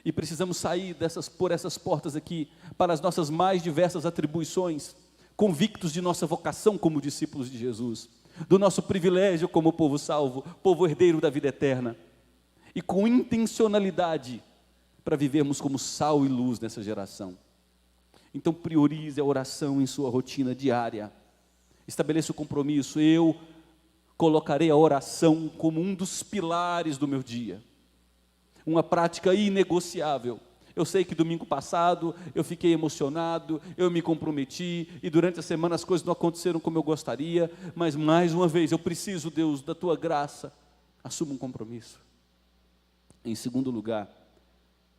E precisamos sair por essas portas aqui, para as nossas mais diversas atribuições, convictos de nossa vocação como discípulos de Jesus, do nosso privilégio como povo salvo, povo herdeiro da vida eterna, e com intencionalidade para vivermos como sal e luz nessa geração. Então priorize a oração em sua rotina diária. Estabeleça o compromisso: eu colocarei a oração como um dos pilares do meu dia. Uma prática inegociável. Eu sei que domingo passado eu fiquei emocionado, eu me comprometi, e durante a semana as coisas não aconteceram como eu gostaria, mas mais uma vez eu preciso, Deus, da tua graça. Assuma um compromisso. Em segundo lugar,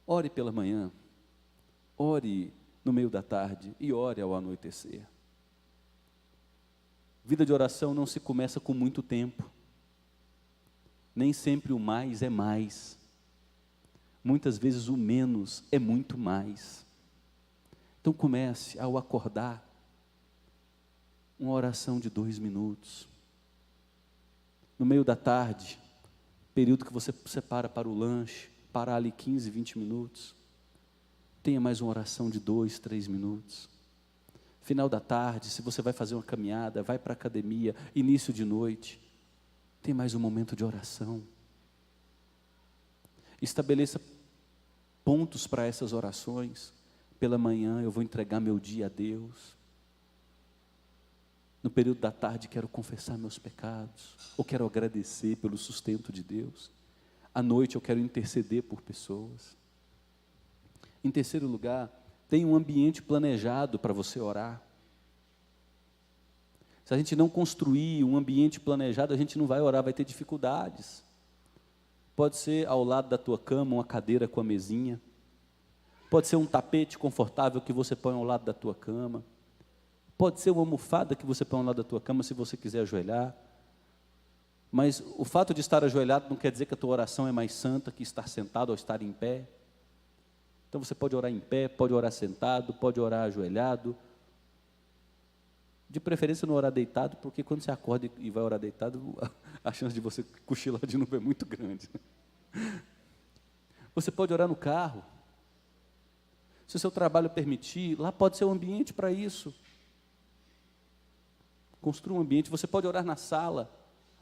ore pela manhã, ore no meio da tarde e ore ao anoitecer. Vida de oração não se começa com muito tempo. Nem sempre o mais é mais. Muitas vezes o menos é muito mais. Então comece ao acordar, uma oração de 2 minutos. No meio da tarde, período que você separa para o lanche, parar ali 15, 20 minutos. Tenha mais uma oração de 2, 3 minutos. Final da tarde, se você vai fazer uma caminhada, vai para a academia, início de noite, tem mais um momento de oração. Estabeleça pontos para essas orações. Pela manhã eu vou entregar meu dia a Deus. No período da tarde quero confessar meus pecados, ou quero agradecer pelo sustento de Deus. À noite eu quero interceder por pessoas. Em terceiro lugar, tem um ambiente planejado para você orar. Se a gente não construir um ambiente planejado, a gente não vai orar, vai ter dificuldades. Pode ser ao lado da tua cama, uma cadeira com a mesinha. Pode ser um tapete confortável que você põe ao lado da tua cama. Pode ser uma almofada que você põe ao lado da tua cama, se você quiser ajoelhar. Mas o fato de estar ajoelhado não quer dizer que a tua oração é mais santa que estar sentado ou estar em pé. Então você pode orar em pé, pode orar sentado, pode orar ajoelhado. De preferência não orar deitado, porque quando você acorda e vai orar deitado, a chance de você cochilar de novo é muito grande. Você pode orar no carro. Se o seu trabalho permitir, lá pode ser um ambiente para isso. Construa um ambiente. Você pode orar na sala.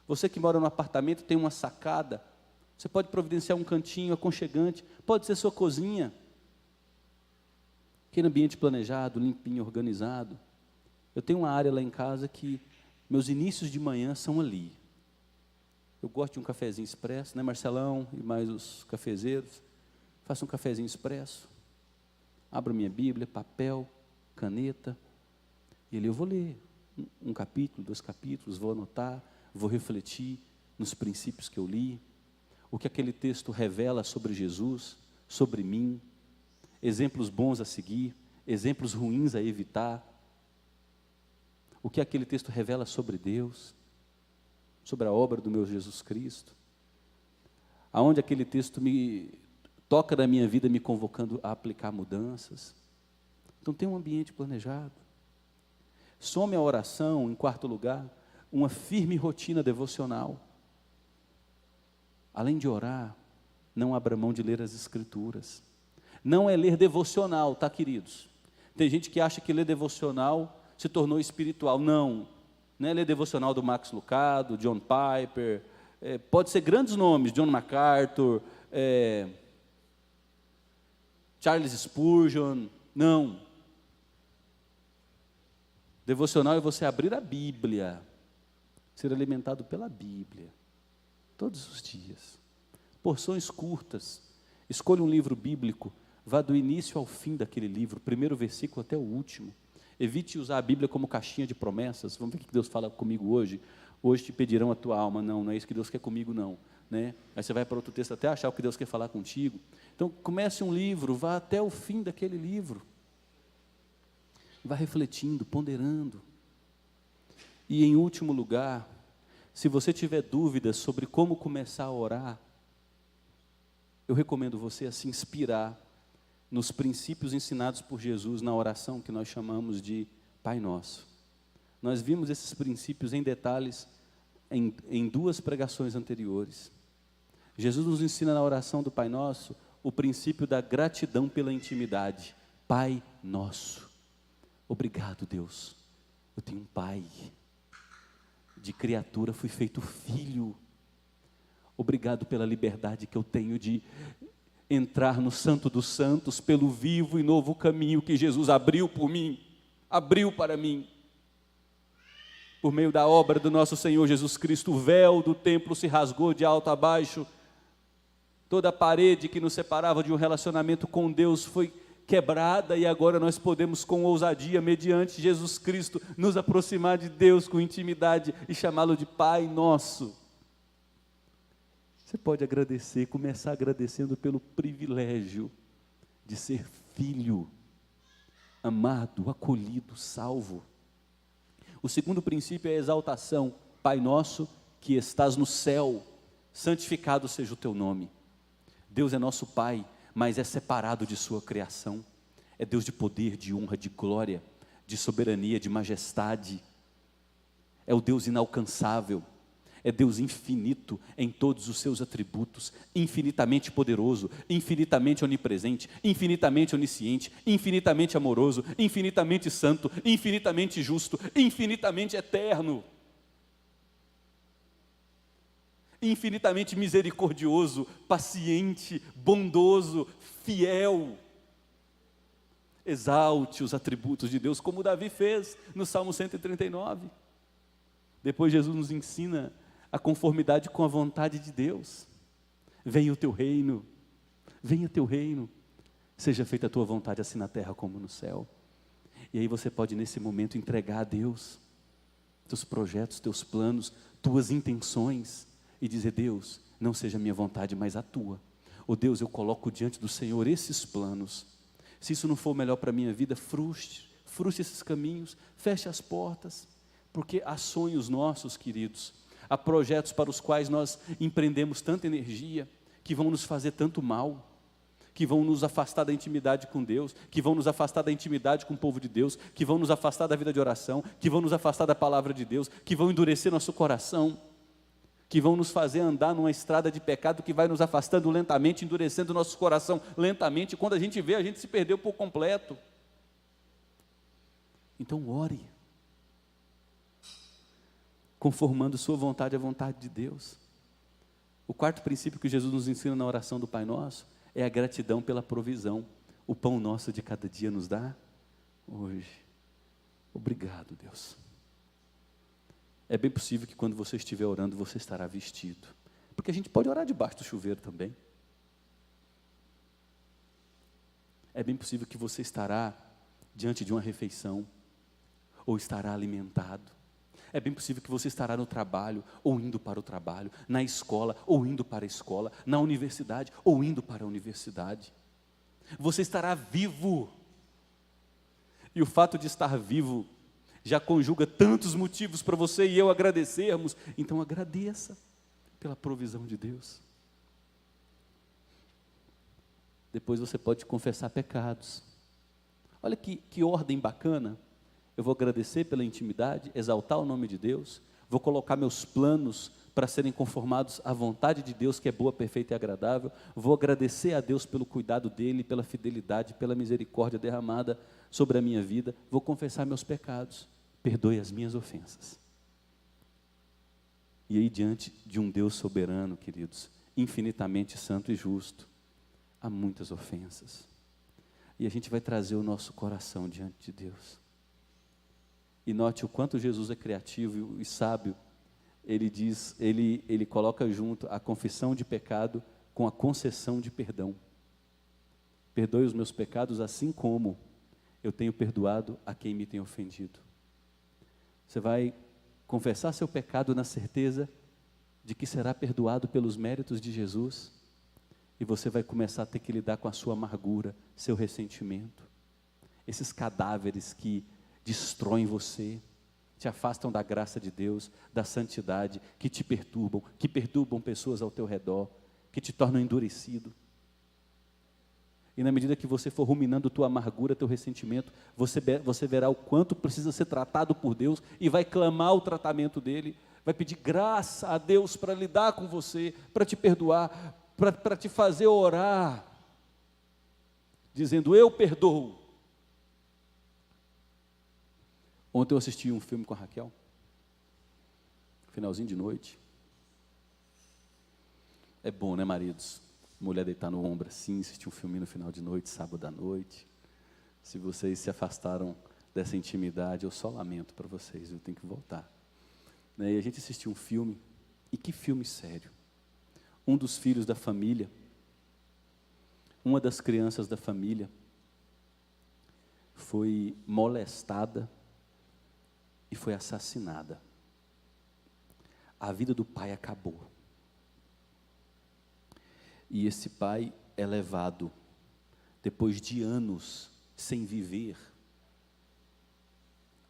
Você que mora no apartamento tem uma sacada. Você pode providenciar um cantinho aconchegante. Pode ser sua cozinha. Aquele ambiente planejado, limpinho, organizado. Eu tenho uma área lá em casa que meus inícios de manhã são ali. Eu gosto de um cafezinho expresso, né, Marcelão e mais os cafezeiros. Faço um cafezinho expresso. Abro minha Bíblia, papel, caneta. E ali eu vou ler um capítulo, 2 capítulos, vou anotar, vou refletir nos princípios que eu li. O que aquele texto revela sobre Jesus, sobre mim. Exemplos bons a seguir, exemplos ruins a evitar. O que aquele texto revela sobre Deus, sobre a obra do meu Jesus Cristo. Aonde aquele texto me toca na minha vida, me convocando a aplicar mudanças. Então tem um ambiente planejado. Some a oração, em quarto lugar, uma firme rotina devocional. Além de orar, não abra mão de ler as Escrituras. Não é ler devocional, tá, queridos? Tem gente que acha que ler devocional se tornou espiritual. Não é ler devocional do Max Lucado, John Piper, pode ser grandes nomes, John MacArthur, Charles Spurgeon. Não. Devocional é você abrir a Bíblia, ser alimentado pela Bíblia, todos os dias. Porções curtas. Escolha um livro bíblico, vá do início ao fim daquele livro, primeiro versículo até o último. Evite usar a Bíblia como caixinha de promessas. Vamos ver o que Deus fala comigo hoje. Hoje te pedirão a tua alma. Não é isso que Deus quer comigo, não. Né? Aí você vai para outro texto até achar o que Deus quer falar contigo. Então, comece um livro, vá até o fim daquele livro. Vá refletindo, ponderando. E em último lugar, se você tiver dúvidas sobre como começar a orar, eu recomendo você a se inspirar nos princípios ensinados por Jesus na oração que nós chamamos de Pai Nosso. Nós vimos esses princípios em detalhes em 2 pregações anteriores. Jesus nos ensina na oração do Pai Nosso o princípio da gratidão pela intimidade. Pai Nosso. Obrigado, Deus. Eu tenho um Pai. De criatura fui feito filho. Obrigado pela liberdade que eu tenho de entrar no Santo dos Santos pelo vivo e novo caminho que Jesus abriu por mim, abriu para mim. Por meio da obra do nosso Senhor Jesus Cristo, o véu do templo se rasgou de alto a baixo. Toda a parede que nos separava de um relacionamento com Deus foi quebrada e agora nós podemos com ousadia, mediante Jesus Cristo, nos aproximar de Deus com intimidade e chamá-lo de Pai Nosso. Você pode agradecer, começar agradecendo pelo privilégio de ser filho, amado, acolhido, salvo. O segundo princípio é a exaltação. Pai nosso que estás no céu, santificado seja o teu nome. Deus é nosso Pai, mas é separado de sua criação. É Deus de poder, de honra, de glória, de soberania, de majestade. É o Deus inalcançável. É Deus infinito em todos os seus atributos, infinitamente poderoso, infinitamente onipresente, infinitamente onisciente, infinitamente amoroso, infinitamente santo, infinitamente justo, infinitamente eterno, infinitamente misericordioso, paciente, bondoso, fiel. Exalte os atributos de Deus, como Davi fez no Salmo 139. Depois Jesus nos ensina a conformidade com a vontade de Deus. Venha o teu reino, venha o teu reino, seja feita a tua vontade assim na terra como no céu. E aí você pode nesse momento entregar a Deus teus projetos, teus planos, tuas intenções e dizer: Deus, não seja a minha vontade, mas a tua. Oh Deus, eu coloco diante do Senhor esses planos, Se isso não for o melhor para a minha vida, frustre esses caminhos, feche as portas, porque há sonhos nossos, queridos, há projetos para os quais nós empreendemos tanta energia, que vão nos fazer tanto mal, que vão nos afastar da intimidade com Deus, que vão nos afastar da intimidade com o povo de Deus, que vão nos afastar da vida de oração, que vão nos afastar da palavra de Deus, que vão endurecer nosso coração, que vão nos fazer andar numa estrada de pecado que vai nos afastando lentamente, endurecendo nosso coração lentamente, e quando a gente vê, a gente se perdeu por completo. Então ore, conformando sua vontade à vontade de Deus. O quarto princípio que Jesus nos ensina na oração do Pai Nosso é a gratidão pela provisão. O pão nosso de cada dia nos dá hoje. Obrigado, Deus. É bem possível que quando você estiver orando, você estará vestido, porque a gente pode orar debaixo do chuveiro também. É bem possível que você estará diante de uma refeição, ou estará alimentado. É bem possível que você estará no trabalho, ou indo para o trabalho, na escola, ou indo para a escola, na universidade, ou indo para a universidade. Você estará vivo. E o fato de estar vivo já conjuga tantos motivos para você e eu agradecermos. Então agradeça pela provisão de Deus. Depois você pode confessar pecados. Olha que ordem bacana. Eu vou agradecer pela intimidade, exaltar o nome de Deus, vou colocar meus planos para serem conformados à vontade de Deus, que é boa, perfeita e agradável, vou agradecer a Deus pelo cuidado dEle, pela fidelidade, pela misericórdia derramada sobre a minha vida, vou confessar meus pecados, perdoe as minhas ofensas. E aí, diante de um Deus soberano, queridos, infinitamente santo e justo, há muitas ofensas, e a gente vai trazer o nosso coração diante de Deus. E note o quanto Jesus é criativo e sábio. Ele coloca junto a confissão de pecado com a concessão de perdão. Perdoe os meus pecados assim como eu tenho perdoado a quem me tem ofendido. Você vai confessar seu pecado na certeza de que será perdoado pelos méritos de Jesus, e você vai começar a ter que lidar com a sua amargura, seu ressentimento, esses cadáveres que destroem você, te afastam da graça de Deus, da santidade, que te perturbam, que perturbam pessoas ao teu redor, que te tornam endurecido. E na medida que você for ruminando tua amargura, teu ressentimento, você verá o quanto precisa ser tratado por Deus e vai clamar o tratamento dEle, vai pedir graça a Deus para lidar com você, para te perdoar, para te fazer orar, dizendo: eu perdoo. Ontem eu assisti um filme com a Raquel, finalzinho de noite. É bom, né, maridos? Mulher deitar no ombro assim, assistir um filme no final de noite, sábado à noite. Se vocês se afastaram dessa intimidade, eu só lamento para vocês, eu tenho que voltar. E a gente assistiu um filme, e que filme sério. Um dos filhos da família, uma das crianças da família, foi molestada e foi assassinada. A vida do pai acabou. E esse pai é levado, depois de anos sem viver,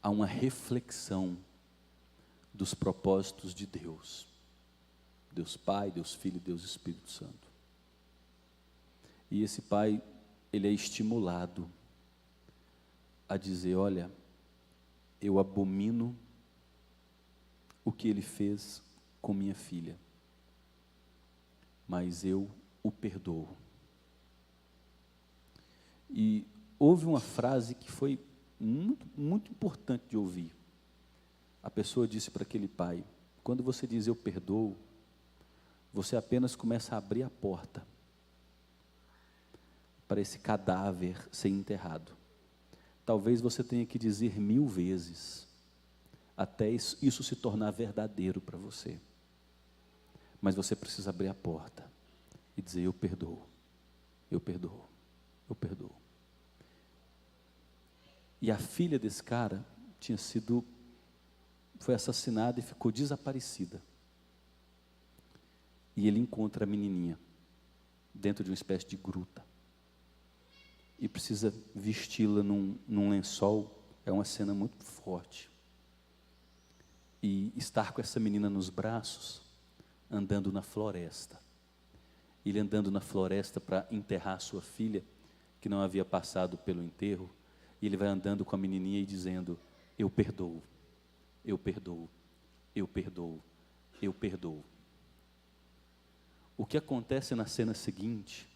a uma reflexão dos propósitos de Deus. Deus Pai, Deus Filho, Deus Espírito Santo. E esse pai, ele é estimulado a dizer: olha, eu abomino o que ele fez com minha filha, mas eu o perdoo. E houve uma frase que foi muito, muito importante de ouvir. A pessoa disse para aquele pai: quando você diz eu perdoo, você apenas começa a abrir a porta para esse cadáver ser enterrado. Talvez você tenha que dizer 1000 vezes, até isso se tornar verdadeiro para você. Mas você precisa abrir a porta e dizer: eu perdoo, eu perdoo, eu perdoo. E a filha desse cara foi assassinada e ficou desaparecida. E ele encontra a menininha dentro de uma espécie de gruta. e precisa vesti-la num lençol. É uma cena muito forte. E estar com essa menina nos braços, andando na floresta. Ele andando na floresta para enterrar sua filha, que não havia passado pelo enterro. E ele vai andando com a menininha e dizendo: eu perdoo, eu perdoo, eu perdoo, eu perdoo. O que acontece na cena seguinte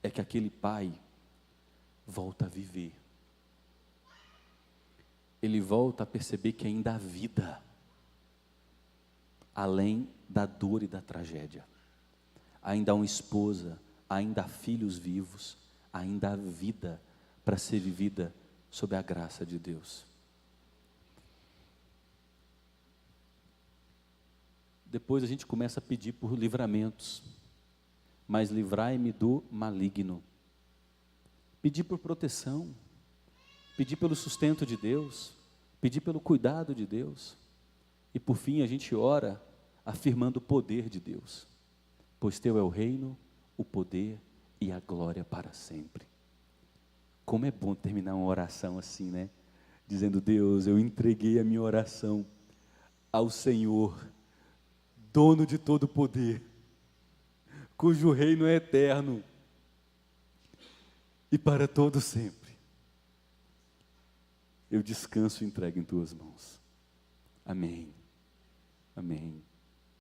é que aquele pai volta a viver. Ele volta a perceber que ainda há vida, além da dor e da tragédia. Ainda há uma esposa, ainda há filhos vivos, ainda há vida para ser vivida sob a graça de Deus. Depois a gente começa a pedir por livramentos, mas livrai-me do maligno. Pedir por proteção, pedir pelo sustento de Deus, pedir pelo cuidado de Deus. E por fim a gente ora afirmando o poder de Deus. Pois teu é o reino, o poder e a glória para sempre. Como é bom terminar uma oração assim, né? Dizendo: Deus, eu entreguei a minha oração ao Senhor, dono de todo o poder, cujo reino é eterno e para todo sempre. Eu descanso e entrego em tuas mãos. Amém. Amém.